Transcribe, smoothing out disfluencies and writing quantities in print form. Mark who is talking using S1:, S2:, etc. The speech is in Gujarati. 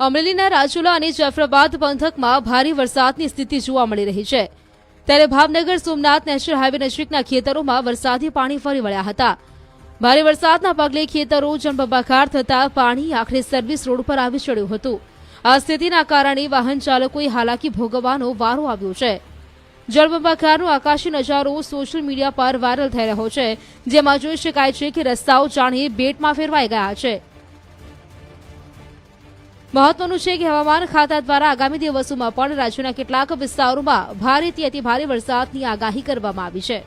S1: અમરેલીના રાજુલા અને જાફરાબાદ પંથકમાં ભારે વરસાદની સ્થિતિ જોવા મળી રહી છે, ત્યારે ભાવનગર સોમનાથ નેશનલ હાઈવે નજીકના ખેતરોમાં વરસાદી પાણી ફરી વળ્યા હતા. ભારે વરસાદના પગલે ખેતરો જળબંબાકાર થતા પાણી આખરે સર્વિસ રોડ પર આવી ચડ્યું હતું. આ સ્થિતિના કારણે વાહન ચાલકોએ હાલાકી ભોગવવાનો વારો આવ્યો છે. જળબંબાકારનો આકાશી નજારો સોશિયલ મીડિયા પર વાયરલ થઈ રહ્યો છે, જેમાં જોઈ શકાય છે કે રસ્તાઓ જાણે બેટમાં ફેરવાઈ ગયા છે. મહત્વનું છે કે હવામાન ખાતા દ્વારા આગામી દિવસોમાં પણ રાજ્યના કેટલાક વિસ્તારોમાં ભારેથી અતિભારે વરસાદની આગાહી કરવામાં આવી છે.